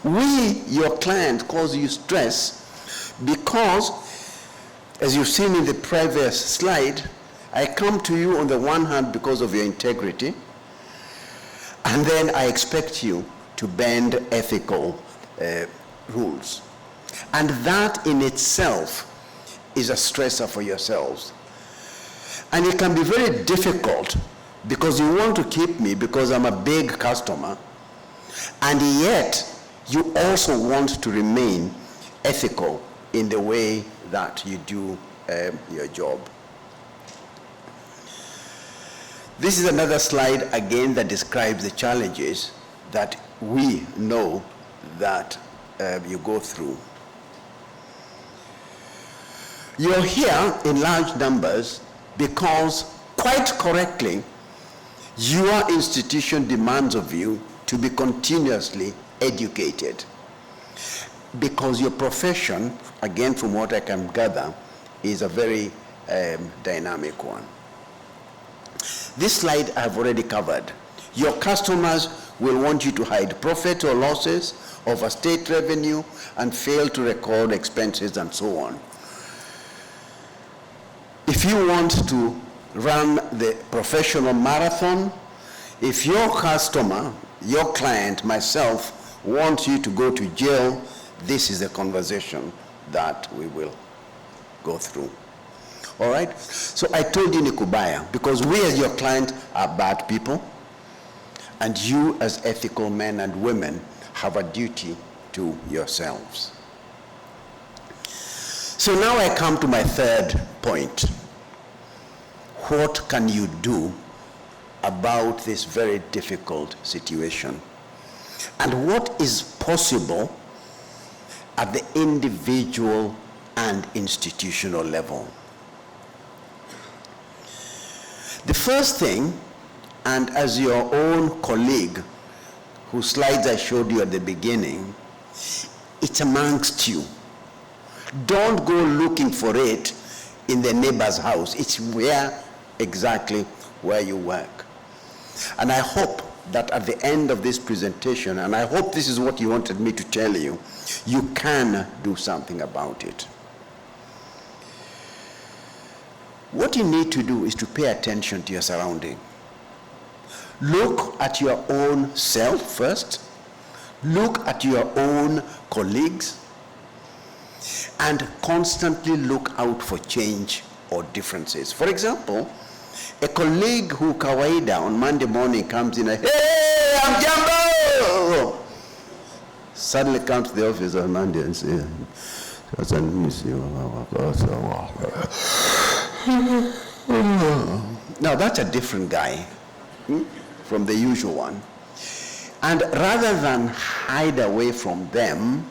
We, your client, cause you stress because, as you've seen in the previous slide, I come to you on the one hand because of your integrity, and then I expect you to bend ethical rules. And that in itself is a stressor for yourselves. And it can be very difficult because you want to keep me because I'm a big customer, and yet you also want to remain ethical in the way that you do your job. This is another slide again that describes the challenges that we know that you go through. You're here in large numbers because, quite correctly, your institution demands of you to be continuously educated. Because your profession, again from what I can gather, is a very dynamic one. This slide I've already covered. Your customers will want you to hide profit or losses, overstate revenue, and fail to record expenses and so on. If you want to run the professional marathon, if your customer, your client, myself, wants you to go to jail, this is the conversation that we will go through. All right? So I told you Nikubaya, because we as your client are bad people, and you as ethical men and women have a duty to yourselves. So now I come to my third point. What can you do about this very difficult situation? And what is possible at the individual and institutional level? The first thing, and as your own colleague, whose slides I showed you at the beginning, it's amongst you. Don't go looking for it in the neighbor's house. It's exactly where you work. And I hope that at the end of this presentation, and I hope this is what you wanted me to tell you, you can do something about it. What you need to do is to pay attention to your surrounding. Look at your own self first. Look at your own colleagues. And constantly look out for change or differences. For example, a colleague who kawaida on Monday morning comes in and, "Hey, I'm Jambo!" Suddenly comes to the office on Monday and says, now that's a different guy from the usual one. And rather than hide away from them,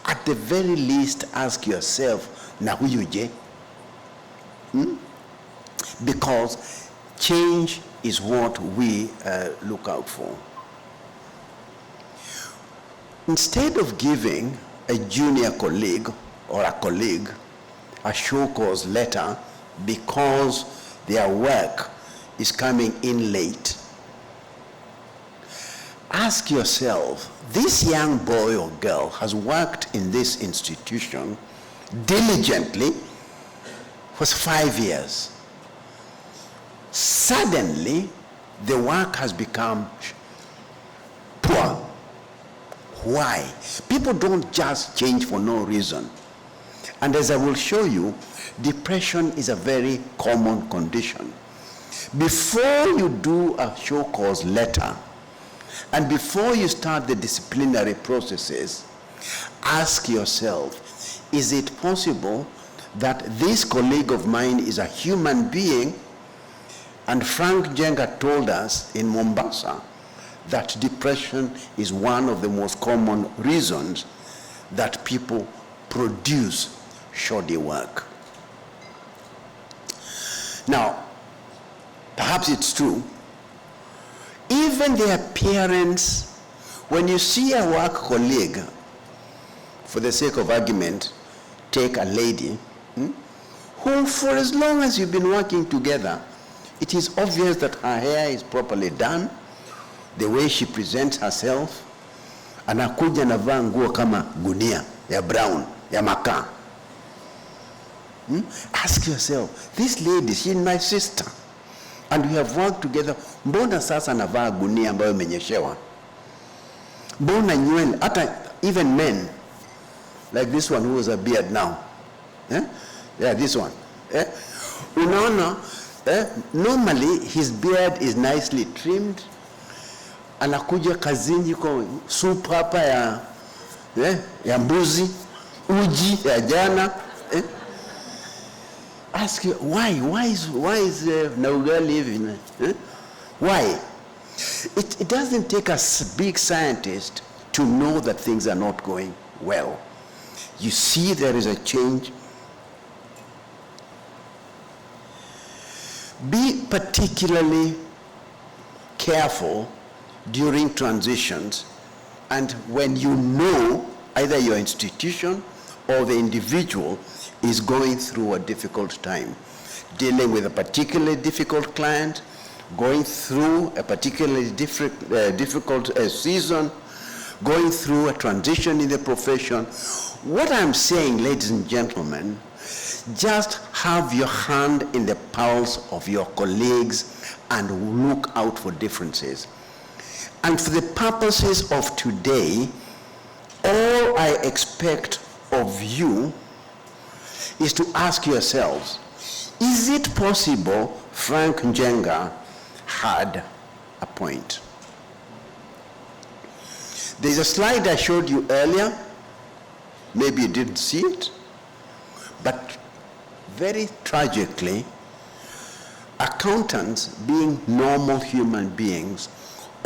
at the very least ask yourself, na huyu je? Because change is what we look out for. Instead of giving a junior colleague or a colleague a show cause letter because their work is coming in late, ask yourself, this young boy or girl has worked in this institution diligently for 5 years. Suddenly, the work has become poor. Why? People don't just change for no reason. And as I will show you, depression is a very common condition. Before you do a show cause letter, and before you start the disciplinary processes, ask yourself, is it possible that this colleague of mine is a human being? And Frank Njenga told us in Mombasa that depression is one of the most common reasons that people produce shoddy work. Now, perhaps it's true. Even their parents, when you see a work colleague, for the sake of argument, take a lady, who for as long as you've been working together, it is obvious that her hair is properly done, the way she presents herself, anakuja anavaa nguo kama gunia ya brown ya makaa. Ask yourself, this lady, she's my sister and we have worked together. Mbona sasa anavaa gunia ambayo imenyeshewa? Mbona nywele, hata even men like this one who has a beard now, yeah, this one, unaona, normally his beard is nicely trimmed. Anakuja kazini kwa soup hapa ya mbuzi, uji ya jana. Ask you, why is na ugali hivi? Why? It doesn't take a big scientist to know that things are not going well. You see there is a change. Be particularly careful during transitions and when you know either your institution or the individual is going through a difficult time, dealing with a particularly difficult client, going through a particularly difficult season, going through a transition in the profession. What I'm saying, ladies and gentlemen, just have your hand in the pulse of your colleagues and look out for differences. And for the purposes of today, all I expect of you is to ask yourselves, is it possible Frank Njenga had a point? There's a slide I showed you earlier. Maybe you didn't see it, but very tragically, accountants, being normal human beings,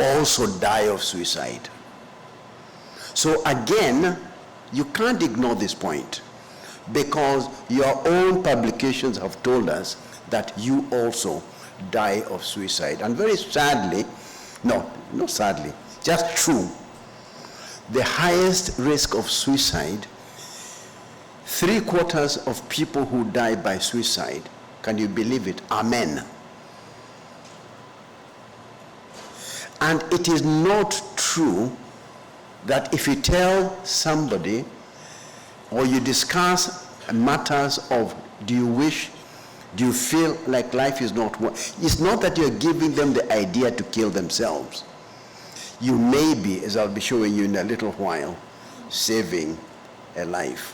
also die of suicide. So again, you can't ignore this point, because your own publications have told us that you also die of suicide. And very sadly, not sadly, just true, the highest risk of suicide, 3/4 of people who die by suicide, can you believe it, are men. And it is not true that if you tell somebody or you discuss matters of do you feel like life is not worth, it's not that you're giving them the idea to kill themselves. You may be, as I'll be showing you in a little while, saving a life.